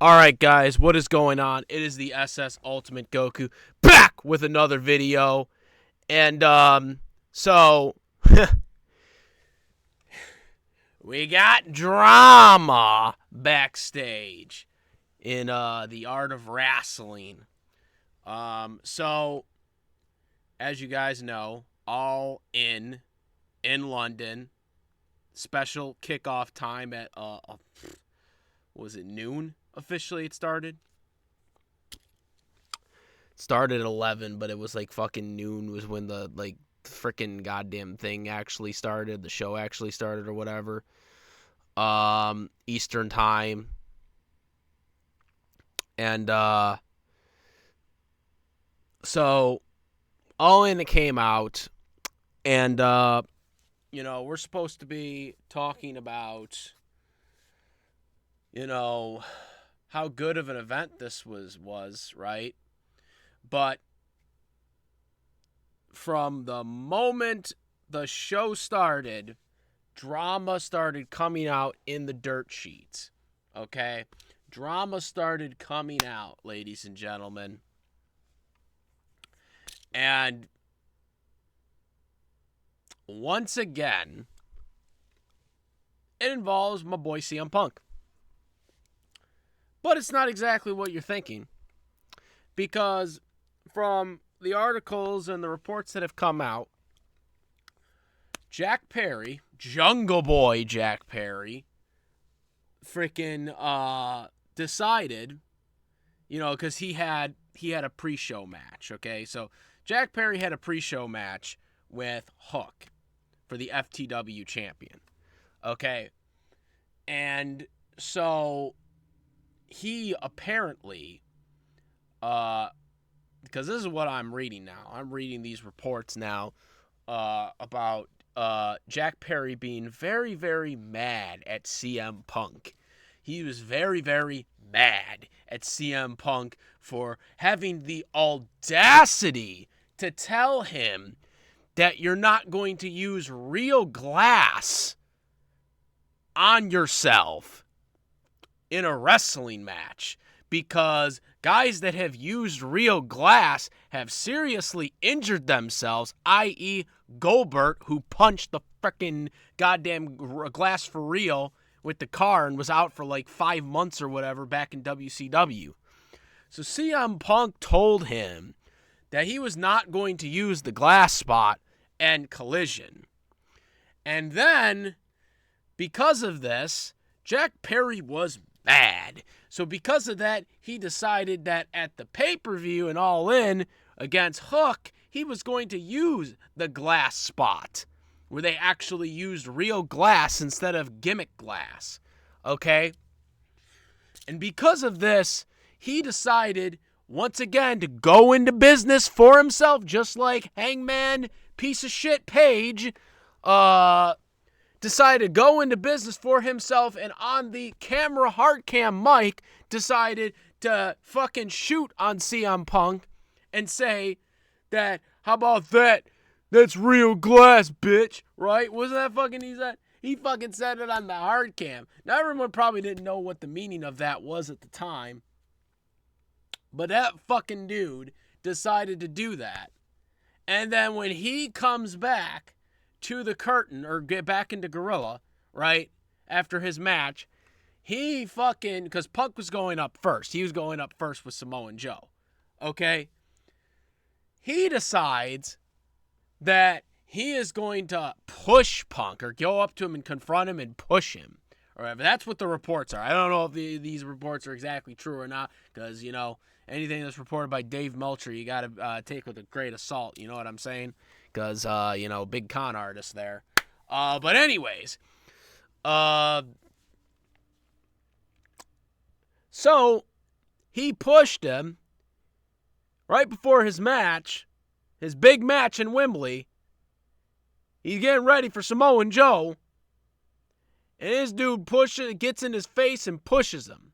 Alright guys, what is going on? It is the SS Ultimate Goku back with another video. And so we got drama backstage in the art of wrestling. So as you guys know, All in London. Special kickoff time at was it noon? Officially it started at 11, but it was like fucking noon was when the like freaking goddamn thing actually started, the show actually started or whatever. Eastern time. And so All In, it came out, and we're supposed to be talking about how good of an event this was, right? But from the moment the show started, drama started coming out in the dirt sheets, okay? Drama started coming out, ladies and gentlemen. And once again, it involves my boy CM Punk. But it's not exactly what you're thinking, because from the articles and the reports that have come out, Jack Perry, Jungle Boy Jack Perry, freaking decided, because he had a pre-show match, okay? So Jack Perry had a pre-show match with Hook for the FTW champion, okay? And so he apparently, because this is what I'm reading now. I'm reading these reports now about Jack Perry being very, very mad at CM Punk. He was very, very mad at CM Punk for having the audacity to tell him that you're not going to use real glass on yourself in a wrestling match, because guys that have used real glass have seriously injured themselves, i.e. Goldberg, who punched the frickin' goddamn glass for real with the car and was out for like 5 months or whatever back in WCW. So CM Punk told him that he was not going to use the glass spot and Collision. And then, because of this, Jack Perry was mad. So because of that, he decided that at the pay-per-view and All In against Hook, he was going to use the glass spot, where they actually used real glass instead of gimmick glass, okay? And because of this, he decided once again to go into business for himself, just like Hangman piece of shit Page decided to go into business for himself, and on the camera hard cam mic decided to fucking shoot on CM Punk and say that, how about that? That's real glass, bitch, right? Wasn't that fucking he fucking said it on the hard cam. Now everyone probably didn't know what the meaning of that was at the time, but that fucking dude decided to do that. And then when he comes back to the curtain, or get back into Gorilla, right, after his match, he fucking, because Punk was going up first. He was going up first with Samoa Joe, okay? He decides that he is going to push Punk, or go up to him and confront him and push him, or whatever. That's what the reports are. I don't know if these reports are exactly true or not, because, anything that's reported by Dave Meltzer, you got to take with a grain of salt, you know what I'm saying? Because, big con artist there. But anyways, so he pushed him right before his match, his big match in Wembley. He's getting ready for Samoa Joe, and this dude gets in his face and pushes him.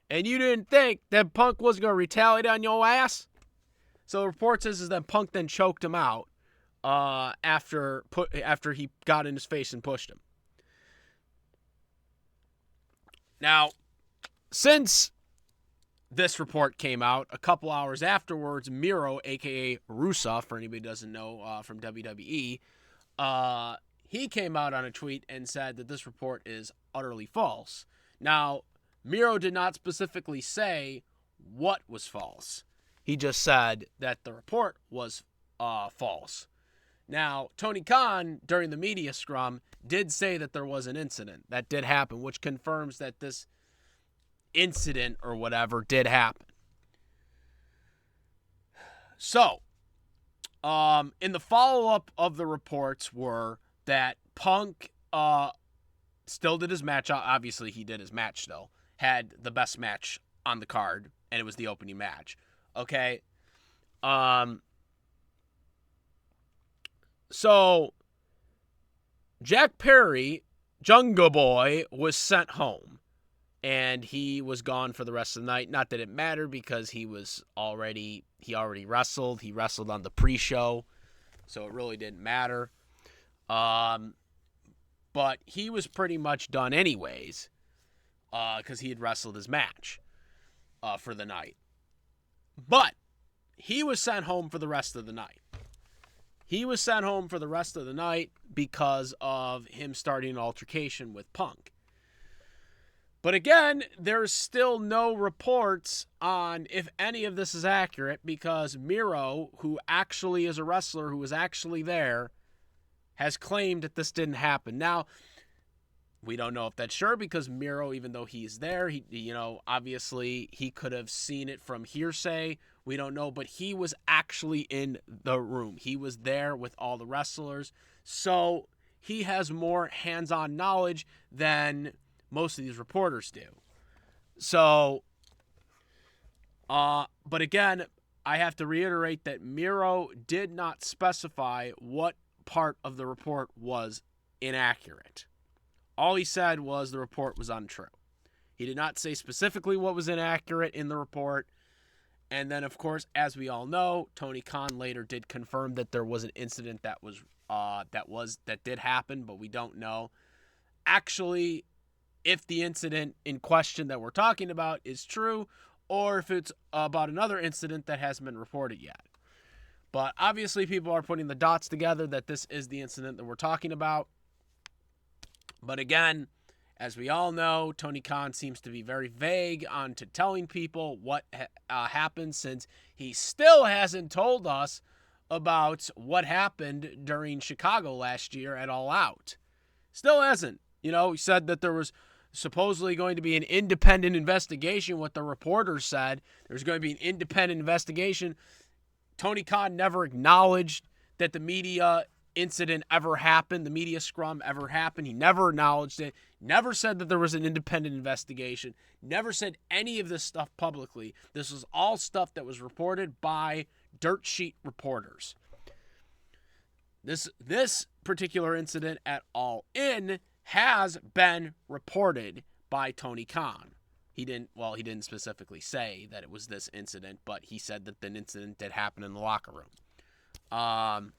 And you didn't think that Punk wasn't going to retaliate on your ass? So the report says is that Punk then choked him out after he got in his face and pushed him. Now, since this report came out, a couple hours afterwards, Miro, a.k.a. Rusev, for anybody who doesn't know from WWE, he came out on a tweet and said that this report is utterly false. Now, Miro did not specifically say what was false. He just said that the report was false. Now, Tony Khan, during the media scrum, did say that there was an incident that did happen, which confirms that this incident or whatever did happen. So, in the follow-up of the reports were that Punk still did his match. Obviously, he did his match still. Had the best match on the card, and it was the opening match. Okay? So, Jack Perry, Jungle Boy, was sent home. And he was gone for the rest of the night. Not that it mattered because he already wrestled. He wrestled on the pre-show. So it really didn't matter. But he was pretty much done anyways. Because he had wrestled his match for the night. But he was sent home for the rest of the night. He was sent home for the rest of the night because of him starting an altercation with Punk. But again, there's still no reports on if any of this is accurate because Miro, who actually is a wrestler who was actually there, has claimed that this didn't happen. Now, we don't know if that's sure because Miro, even though he's there, obviously he could have seen it from hearsay. We don't know, but he was actually in the room. He was there with all the wrestlers. So he has more hands-on knowledge than most of these reporters do. So, but again, I have to reiterate that Miro did not specify what part of the report was inaccurate. All he said was the report was untrue. He did not say specifically what was inaccurate in the report. And then, of course, as we all know, Tony Khan later did confirm that there was an incident that did happen, but we don't know actually if the incident in question that we're talking about is true or if it's about another incident that hasn't been reported yet. But obviously people are putting the dots together that this is the incident that we're talking about. But again, as we all know, Tony Khan seems to be very vague on to telling people what happened since he still hasn't told us about what happened during Chicago last year at All Out. Still hasn't. He said that there was supposedly going to be an independent investigation, what the reporters said. There's going to be an independent investigation. Tony Khan never acknowledged that the media incident ever happened, the media scrum ever happened. He never acknowledged it, never said that there was an independent investigation, never said any of this stuff publicly. This was all stuff that was reported by dirt sheet reporters. This particular incident at All In has been reported by Tony Khan. He didn't specifically say that it was this incident, but he said that the incident did happen in the locker room.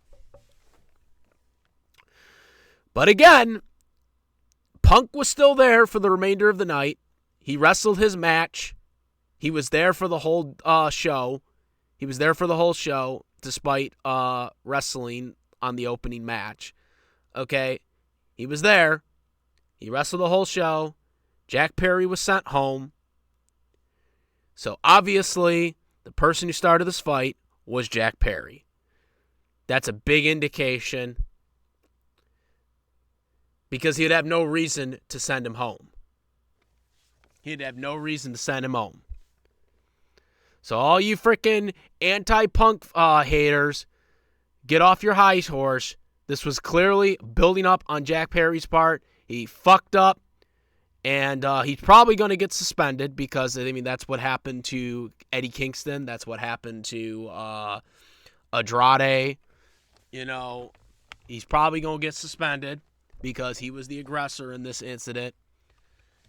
But again, Punk was still there for the remainder of the night. He wrestled his match. He was there for the whole show. He was there for the whole show, despite wrestling on the opening match. Okay? He was there. He wrestled the whole show. Jack Perry was sent home. So obviously, the person who started this fight was Jack Perry. That's a big indication because he'd have no reason to send him home. He'd have no reason to send him home. So all you freaking anti-Punk haters, get off your high horse. This was clearly building up on Jack Perry's part. He fucked up, and he's probably going to get suspended because, that's what happened to Eddie Kingston. That's what happened to Andrade. He's probably going to get suspended because he was the aggressor in this incident.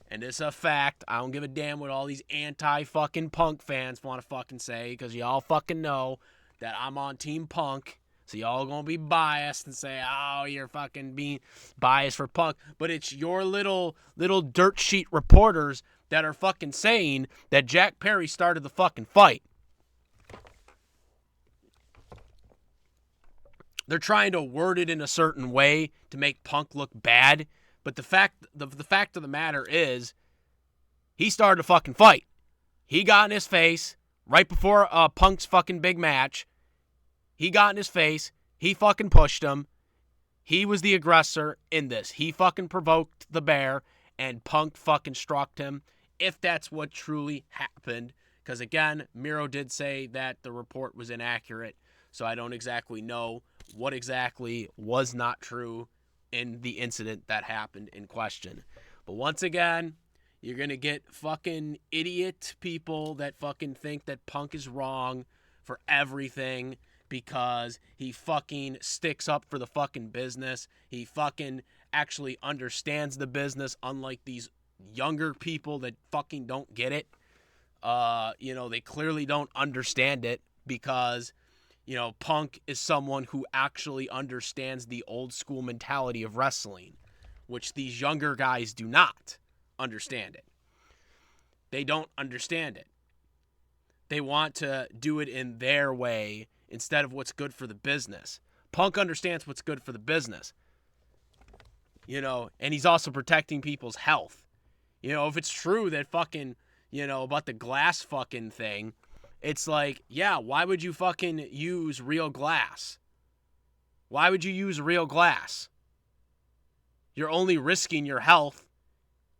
And it's a fact. I don't give a damn what all these anti-fucking Punk fans want to fucking say because y'all fucking know that I'm on Team Punk. So y'all gonna be biased and say, oh, you're fucking being biased for Punk. But it's your little dirt sheet reporters that are fucking saying that Jack Perry started the fucking fight. They're trying to word it in a certain way to make Punk look bad, but the fact of the matter is, he started a fucking fight. He got in his face right before Punk's fucking big match. He got in his face. He fucking pushed him. He was the aggressor in this. He fucking provoked the bear, and Punk fucking struck him, if that's what truly happened. Because, again, Miro did say that the report was inaccurate, so I don't exactly know what exactly was not true in the incident that happened in question. But once again, you're going to get fucking idiot people that fucking think that Punk is wrong for everything because he fucking sticks up for the fucking business. He fucking actually understands the business, unlike these younger people that fucking don't get it. They clearly don't understand it because, Punk is someone who actually understands the old school mentality of wrestling, which these younger guys do not understand it. They don't understand it. They want to do it in their way instead of what's good for the business. Punk understands what's good for the business. And he's also protecting people's health. If it's true that fucking, about the glass fucking thing, it's like, yeah, why would you fucking use real glass? Why would you use real glass? You're only risking your health.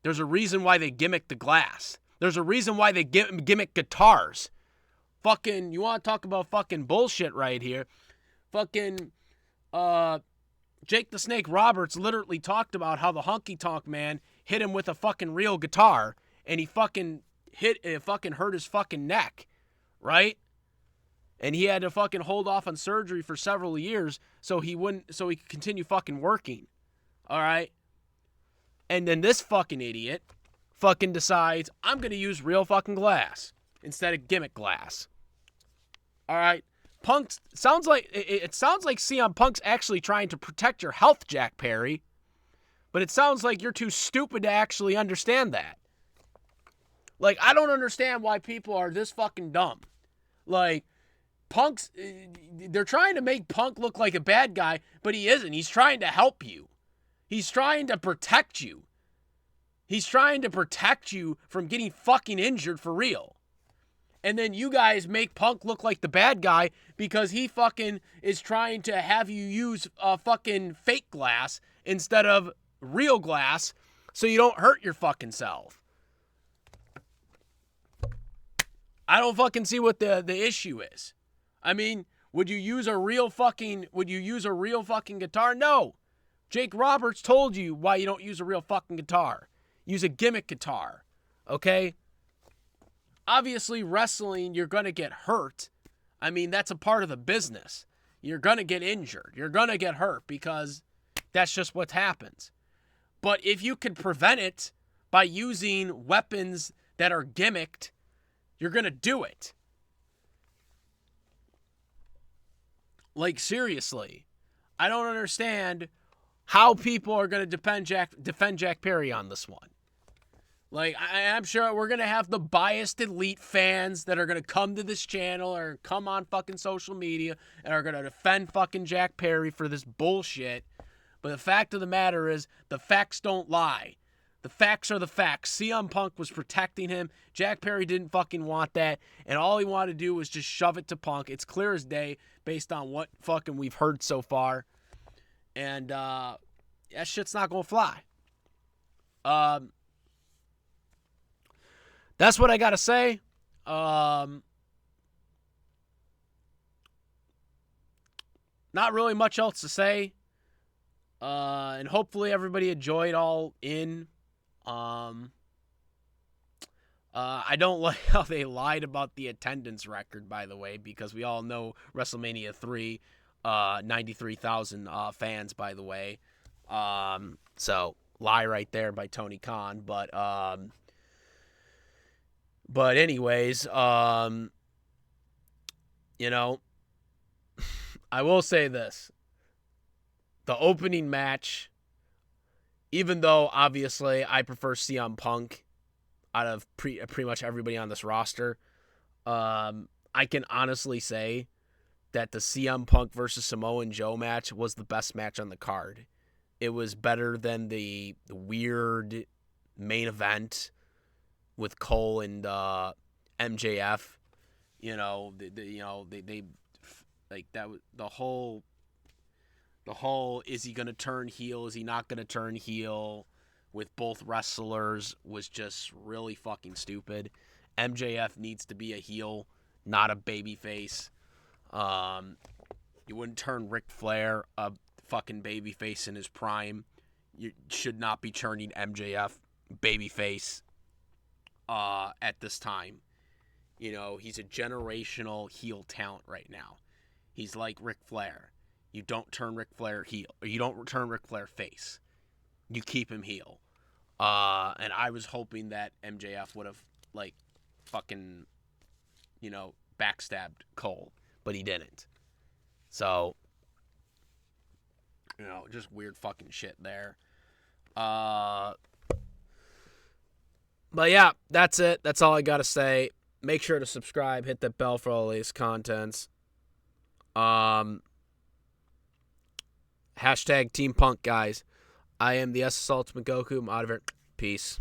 There's a reason why they gimmick the glass. There's a reason why they gimmick guitars. Fucking, you want to talk about fucking bullshit right here? Fucking, Jake the Snake Roberts literally talked about how the Honky Tonk Man hit him with a fucking real guitar, and he fucking hurt his fucking neck, right? And he had to fucking hold off on surgery for several years so he could continue fucking working. All right? And then this fucking idiot fucking decides, I'm going to use real fucking glass instead of gimmick glass. All right? It sounds like CM Punk's actually trying to protect your health, Jack Perry. But it sounds like you're too stupid to actually understand that. Like, I don't understand why people are this fucking dumb. Like, they're trying to make Punk look like a bad guy, but he isn't. He's trying to help you. He's trying to protect you. He's trying to protect you from getting fucking injured for real. And then you guys make Punk look like the bad guy because he fucking is trying to have you use fucking fake glass instead of real glass so you don't hurt your fucking self. I don't fucking see what the issue is. I mean, would you use a real fucking guitar? No. Jake Roberts told you why you don't use a real fucking guitar. Use a gimmick guitar. Okay? Obviously, wrestling, you're going to get hurt. I mean, that's a part of the business. You're going to get injured. You're going to get hurt because that's just what happens. But if you can prevent it by using weapons that are gimmicked, you're going to do it. Like, seriously. I don't understand how people are going to defend Jack Perry on this one. Like, I'm sure we're going to have the biased elite fans that are going to come to this channel or come on fucking social media and are going to defend fucking Jack Perry for this bullshit. But the fact of the matter is, the facts don't lie. The facts are the facts. CM Punk was protecting him. Jack Perry didn't fucking want that. And all he wanted to do was just shove it to Punk. It's clear as day based on what fucking we've heard so far. And that shit's not going to fly. That's what I got to say. Not really much else to say. And hopefully everybody enjoyed all in. I don't like how they lied about the attendance record, by the way, because we all know WrestleMania 3, 93,000 fans, by the way. So lie right there by Tony Khan. But anyways, I will say this. The opening match, even though obviously I prefer CM Punk, out of pretty much everybody on this roster. I can honestly say that the CM Punk versus Samoan Joe match was the best match on the card. It was better than the weird main event with Cole and MJF. You know, they like that. The whole is he gonna turn heel? Is he not gonna turn heel? With both wrestlers was just really fucking stupid. MJF needs to be a heel, not a babyface. You wouldn't turn Ric Flair a fucking babyface in his prime. You should not be turning MJF babyface at this time. You know, he's a generational heel talent right now. He's like Ric Flair. You don't turn Ric Flair heel, or you don't turn Ric Flair face. You keep him heel. And I was hoping that MJF would have, like, fucking, backstabbed Cole, but he didn't. So, just weird fucking shit there. But yeah, that's it. That's all I gotta say. Make sure to subscribe, hit that bell for all the latest contents. Hashtag Team Punk, guys. I am the SS Ultimate Goku. I'm out of here. Peace.